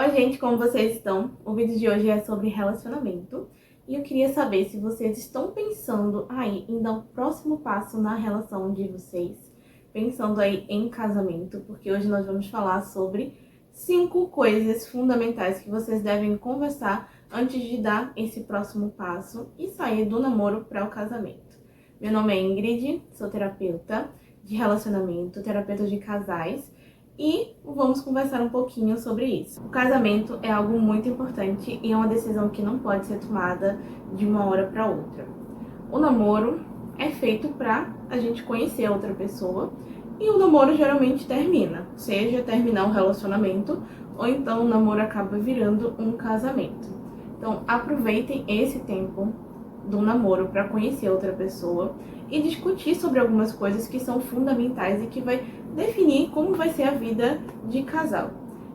Oi, gente, como vocês estão? O vídeo de hoje é sobre relacionamento e eu queria saber se vocês estão pensando aí em dar o próximo passo na relação de vocês, pensando aí em casamento, porque hoje nós vamos falar sobre 5 coisas fundamentais que vocês devem conversar antes de dar esse próximo passo e sair do namoro para o casamento. Meu nome é Ingrid, sou terapeuta de relacionamento, terapeuta de casais, e vamos conversar um pouquinho sobre isso. O casamento é algo muito importante e é uma decisão que não pode ser tomada de uma hora para outra. O namoro é feito para a gente conhecer a outra pessoa e o namoro geralmente termina, seja terminar um relacionamento ou então o namoro acaba virando um casamento. Então aproveitem esse tempo do namoro para conhecer outra pessoa e discutir sobre algumas coisas que são fundamentais e que vai definir como vai ser a vida de casal.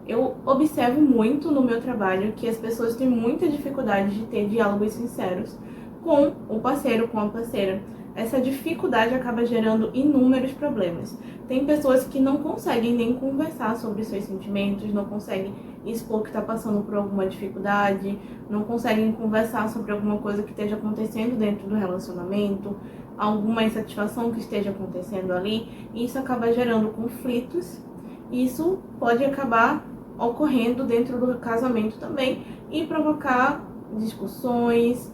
Eu observo muito no meu trabalho que as pessoas têm muita dificuldade de ter diálogos sinceros com o parceiro, com a parceira. Essa dificuldade acaba gerando inúmeros problemas. Tem pessoas que não conseguem nem conversar sobre seus sentimentos, não conseguem expor que está passando por alguma dificuldade, não conseguem conversar sobre alguma coisa que esteja acontecendo dentro do relacionamento, alguma insatisfação que esteja acontecendo ali, e isso acaba gerando conflitos, e isso pode acabar ocorrendo dentro do casamento também e provocar discussões,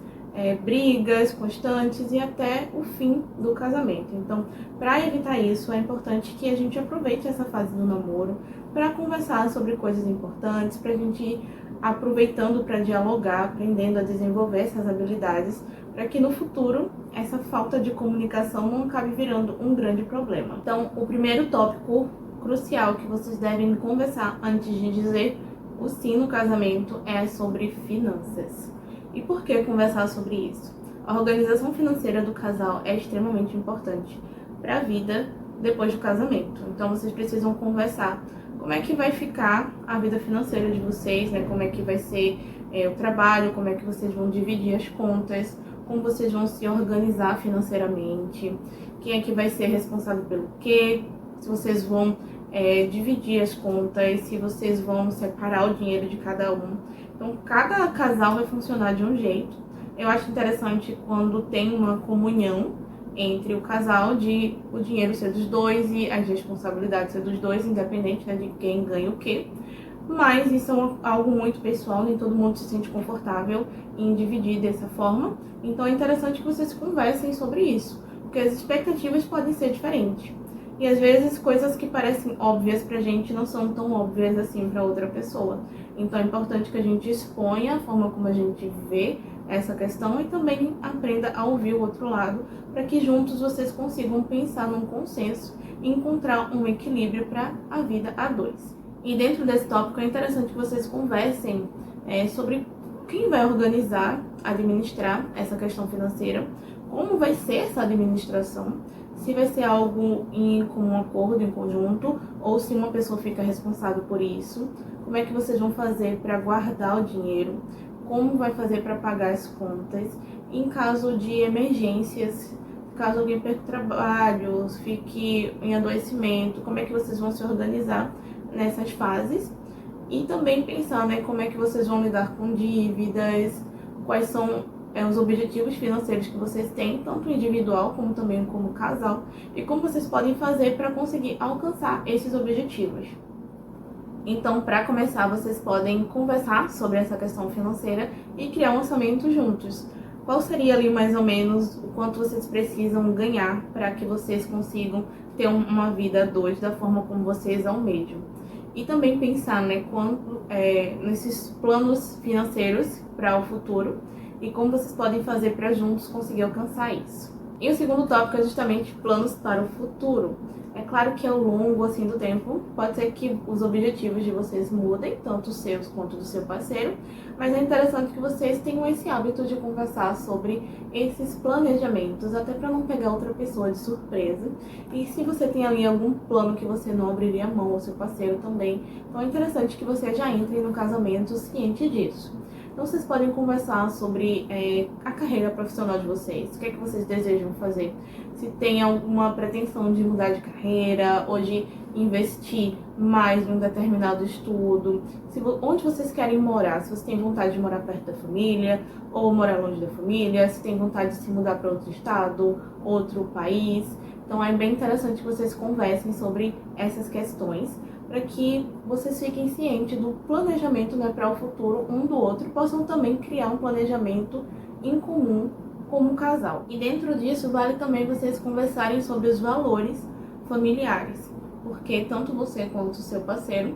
brigas constantes e até o fim do casamento. Então, para evitar isso, é importante que a gente aproveite essa fase do namoro para conversar sobre coisas importantes, para a gente ir aproveitando para dialogar, aprendendo a desenvolver essas habilidades, para que no futuro essa falta de comunicação não acabe virando um grande problema. Então, o primeiro tópico crucial que vocês devem conversar antes de dizer o sim no casamento é sobre finanças. E por que conversar sobre isso? A organização financeira do casal é extremamente importante para a vida depois do casamento. Então vocês precisam conversar como é que vai ficar a vida financeira de vocês, né? Como é que vai ser o trabalho, como é que vocês vão dividir as contas, como vocês vão se organizar financeiramente, quem é que vai ser responsável pelo quê, se vocês vão dividir as contas, se vocês vão separar o dinheiro de cada um. Então, cada casal vai funcionar de um jeito. Eu acho interessante quando tem uma comunhão entre o casal de o dinheiro ser dos dois e as responsabilidades ser dos dois, independente, né, de quem ganha o quê. Mas isso é algo muito pessoal, nem todo mundo se sente confortável em dividir dessa forma. Então é interessante que vocês conversem sobre isso, porque as expectativas podem ser diferentes. E às vezes coisas que parecem óbvias pra gente não são tão óbvias assim pra outra pessoa. Então é importante que a gente exponha a forma como a gente vê essa questão e também aprenda a ouvir o outro lado, para que juntos vocês consigam pensar num consenso e encontrar um equilíbrio para a vida a dois. E dentro desse tópico é interessante que vocês conversem sobre quem vai organizar, administrar essa questão financeira, como vai ser essa administração, se vai ser algo em comum acordo, em conjunto, ou se uma pessoa fica responsável por isso, como é que vocês vão fazer para guardar o dinheiro, como vai fazer para pagar as contas, em caso de emergências, caso alguém perca o trabalho, fique em adoecimento, como é que vocês vão se organizar nessas fases. E também pensar, né, como é que vocês vão lidar com dívidas, quais são os objetivos financeiros que vocês têm, tanto individual como também como casal, e como vocês podem fazer para conseguir alcançar esses objetivos. Então, para começar, vocês podem conversar sobre essa questão financeira e criar um orçamento juntos. Qual seria ali mais ou menos o quanto vocês precisam ganhar para que vocês consigam ter uma vida a dois da forma como vocês almejam? E também pensar, né, nesses planos financeiros para o futuro e como vocês podem fazer para juntos conseguir alcançar isso. E o segundo tópico é justamente planos para o futuro. É claro que ao longo assim do tempo pode ser que os objetivos de vocês mudem, tanto os seus quanto do seu parceiro, mas é interessante que vocês tenham esse hábito de conversar sobre esses planejamentos, até para não pegar outra pessoa de surpresa. E se você tem ali algum plano que você não abriria a mão ao seu parceiro também, então é interessante que você já entre no casamento ciente disso. Então vocês podem conversar sobre a carreira profissional de vocês, o que é que vocês desejam fazer, se tem alguma pretensão de mudar de carreira ou de investir mais em um determinado estudo, onde vocês querem morar, se vocês têm vontade de morar perto da família ou morar longe da família, se tem vontade de se mudar para outro estado, outro país. Então é bem interessante que vocês conversem sobre essas questões, para que vocês fiquem cientes do planejamento, né, para o futuro um do outro, e possam também criar um planejamento em comum como casal. E dentro disso, vale também vocês conversarem sobre os valores familiares, porque tanto você quanto o seu parceiro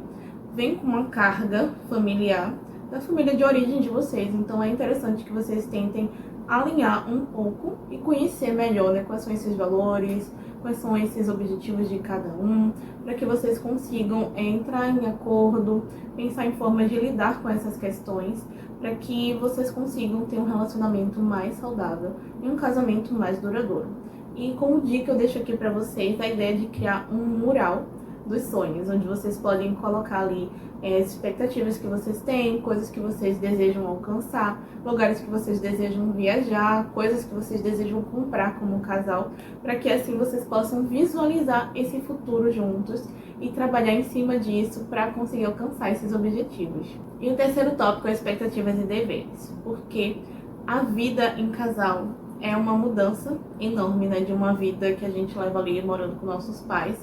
vem com uma carga familiar da família de origem de vocês. Então é interessante que vocês tentem alinhar um pouco e conhecer melhor, né, quais são esses valores, quais são esses objetivos de cada um, para que vocês consigam entrar em acordo, pensar em formas de lidar com essas questões, para que vocês consigam ter um relacionamento mais saudável e um casamento mais duradouro. E como dica eu deixo aqui para vocês a ideia de criar um mural dos sonhos, onde vocês podem colocar ali as expectativas que vocês têm, coisas que vocês desejam alcançar, lugares que vocês desejam viajar, coisas que vocês desejam comprar como casal, para que assim vocês possam visualizar esse futuro juntos e trabalhar em cima disso para conseguir alcançar esses objetivos. E o terceiro tópico é expectativas e deveres, porque a vida em casal é uma mudança enorme, né, de uma vida que a gente leva ali morando com nossos pais,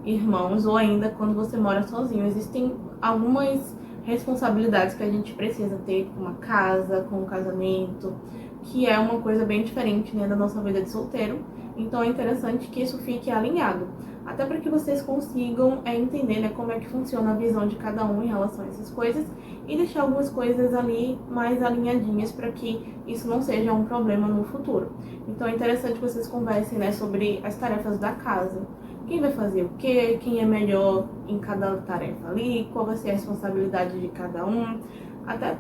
irmãos, ou ainda quando você mora sozinho. Existem algumas responsabilidades que a gente precisa ter com uma casa, com um casamento, que é uma coisa bem diferente, né, da nossa vida de solteiro. Então é interessante que isso fique alinhado, até para que vocês consigam entender, né, como é que funciona a visão de cada um em relação a essas coisas e deixar algumas coisas ali mais alinhadinhas para que isso não seja um problema no futuro. Então é interessante que vocês conversem, né, sobre as tarefas da casa. Quem vai fazer o quê, quem é melhor em cada tarefa ali, qual vai ser a responsabilidade de cada um, até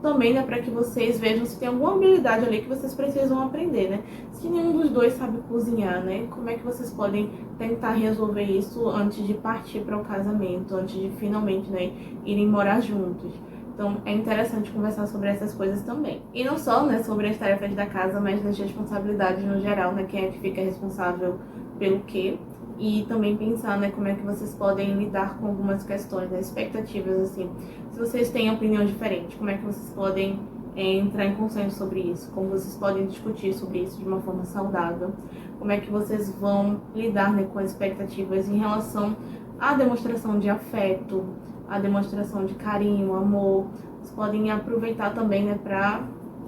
também, né, para que vocês vejam se tem alguma habilidade ali que vocês precisam aprender, né? Se nenhum dos dois sabe cozinhar, né, como é que vocês podem tentar resolver isso antes de partir para o casamento, antes de finalmente, né, irem morar juntos. Então é interessante conversar sobre essas coisas também. E não só, né, sobre as tarefas da casa, mas das responsabilidades no geral, né, quem é que fica responsável pelo quê. E também pensar, né, como é que vocês podem lidar com algumas questões, né, expectativas, assim. Se vocês têm opinião diferente, como é que vocês podem entrar em consenso sobre isso? Como vocês podem discutir sobre isso de uma forma saudável? Como é que vocês vão lidar, né, com as expectativas em relação à demonstração de afeto, à demonstração de carinho, amor? Vocês podem aproveitar também, né, para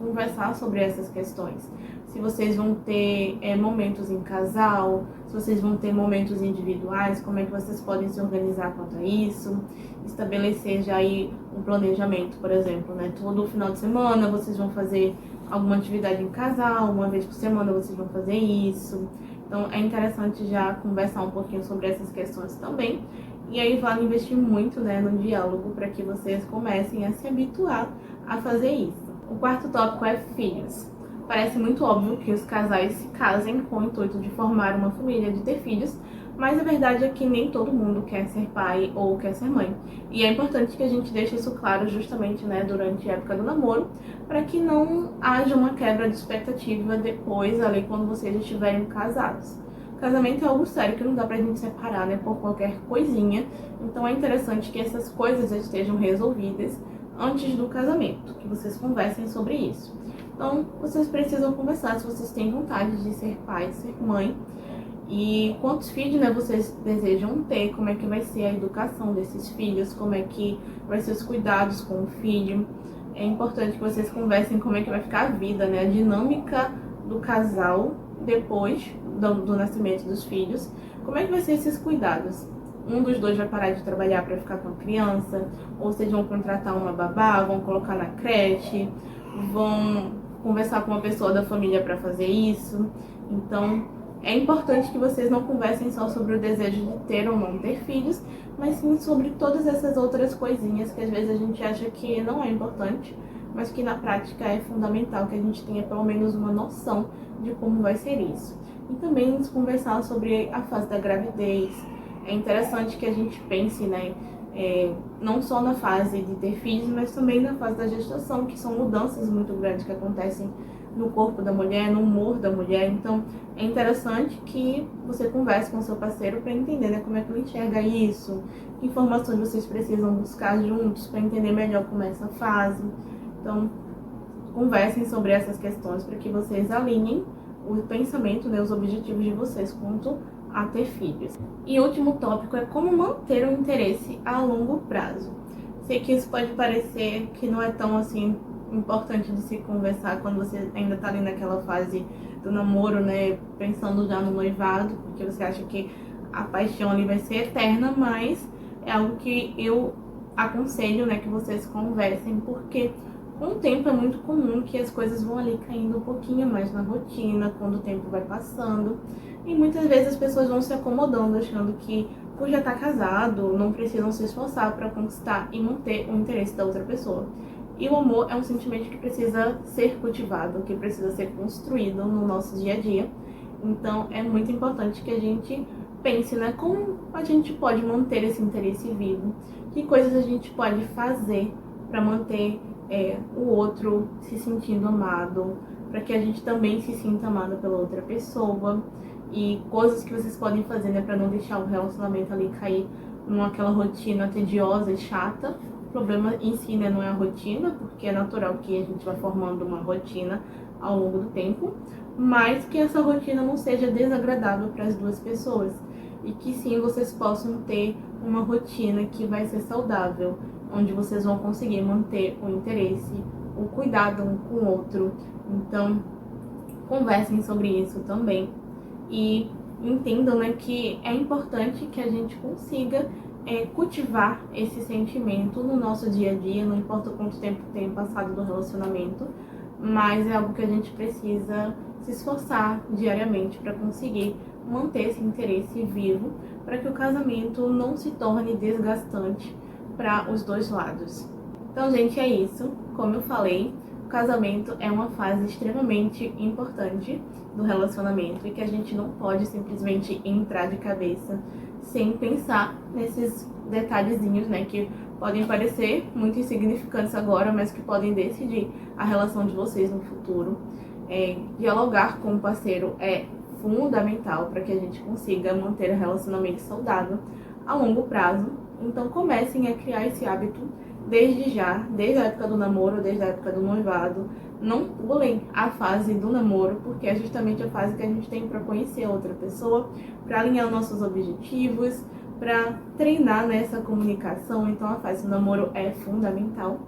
conversar sobre essas questões. Se vocês vão ter momentos em casal, se vocês vão ter momentos individuais, como é que vocês podem se organizar quanto a isso, estabelecer já aí um planejamento, por exemplo, né? Todo final de semana vocês vão fazer alguma atividade em casal, uma vez por semana vocês vão fazer isso. Então é interessante já conversar um pouquinho sobre essas questões também. E aí vale investir muito, né, no diálogo para que vocês comecem a se habituar a fazer isso. O quarto tópico é filhos. Parece muito óbvio que os casais se casem com o intuito de formar uma família, de ter filhos, mas a verdade é que nem todo mundo quer ser pai ou quer ser mãe. E é importante que a gente deixe isso claro justamente, né, durante a época do namoro, para que não haja uma quebra de expectativa depois, ali quando vocês já estiverem casados. Casamento é algo sério que não dá pra gente separar, né, por qualquer coisinha. Então é interessante que essas coisas já estejam resolvidas antes do casamento, que vocês conversem sobre isso. Então, vocês precisam conversar se vocês têm vontade de ser pai, de ser mãe, e quantos filhos, né, vocês desejam ter, como é que vai ser a educação desses filhos, como é que vai ser os cuidados com o filho. É importante que vocês conversem como é que vai ficar a vida, né, a dinâmica do casal depois do nascimento dos filhos, como é que vai ser esses cuidados. Um dos dois vai parar de trabalhar para ficar com a criança, ou vocês vão contratar uma babá, vão colocar na creche, vão conversar com uma pessoa da família para fazer isso. Então é importante que vocês não conversem só sobre o desejo de ter ou não ter filhos, mas sim sobre todas essas outras coisinhas que às vezes a gente acha que não é importante, mas que na prática é fundamental que a gente tenha pelo menos uma noção de como vai ser isso. E também conversar sobre a fase da gravidez. É interessante que a gente pense, né, não só na fase de ter filhos, mas também na fase da gestação, que são mudanças muito grandes que acontecem no corpo da mulher, no humor da mulher. Então é interessante que você converse com o seu parceiro para entender, né, como é que ele enxerga isso, que informações vocês precisam buscar juntos para entender melhor como é essa fase. Então conversem sobre essas questões para que vocês alinhem o pensamento, né, os objetivos de vocês quanto a ter filhos. E o último tópico é como manter o interesse a longo prazo. Sei que isso pode parecer que não é tão assim importante de se conversar quando você ainda tá ali naquela fase do namoro, né, pensando já no noivado, porque você acha que a paixão ali vai ser eterna, mas é algo que eu aconselho, né, que vocês conversem, porque com o tempo é muito comum que as coisas vão ali caindo um pouquinho mais na rotina, quando o tempo vai passando, e muitas vezes as pessoas vão se acomodando, achando que por já estar casado, não precisam se esforçar para conquistar e manter o interesse da outra pessoa. E o amor é um sentimento que precisa ser cultivado, que precisa ser construído no nosso dia a dia. Então é muito importante que a gente pense, né, como a gente pode manter esse interesse vivo, que coisas a gente pode fazer para manter o outro se sentindo amado, para que a gente também se sinta amado pela outra pessoa, e coisas que vocês podem fazer, né, para não deixar o relacionamento ali cair naquela rotina tediosa e chata. O problema em si, né, não é a rotina, porque é natural que a gente vá formando uma rotina ao longo do tempo, mas que essa rotina não seja desagradável para as duas pessoas, e que sim vocês possam ter uma rotina que vai ser saudável, onde vocês vão conseguir manter o interesse, o cuidado um com o outro. Então, conversem sobre isso também e entendam, né, que é importante que a gente consiga cultivar esse sentimento no nosso dia a dia, não importa quanto tempo tenha passado do relacionamento, mas é algo que a gente precisa se esforçar diariamente para conseguir manter esse interesse vivo, para que o casamento não se torne desgastante para os dois lados. Então, gente, é isso. Como eu falei, o casamento é uma fase extremamente importante do relacionamento e que a gente não pode simplesmente entrar de cabeça sem pensar nesses detalhezinhos, né, que podem parecer muito insignificantes agora, mas que podem decidir a relação de vocês no futuro. Dialogar com o parceiro é fundamental para que a gente consiga manter um relacionamento saudável a longo prazo. Então comecem a criar esse hábito desde já, desde a época do namoro, desde a época do noivado. Não pulem a fase do namoro, porque é justamente a fase que a gente tem para conhecer a outra pessoa, para alinhar nossos objetivos, para treinar nessa comunicação. Então a fase do namoro é fundamental.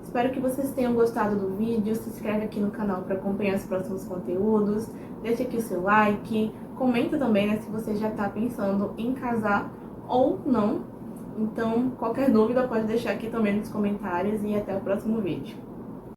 Espero que vocês tenham gostado do vídeo. Se inscreve aqui no canal para acompanhar os próximos conteúdos. Deixa aqui o seu like. Comenta também, né, se você já está pensando em casar ou não. Então, qualquer dúvida pode deixar aqui também nos comentários e até o próximo vídeo.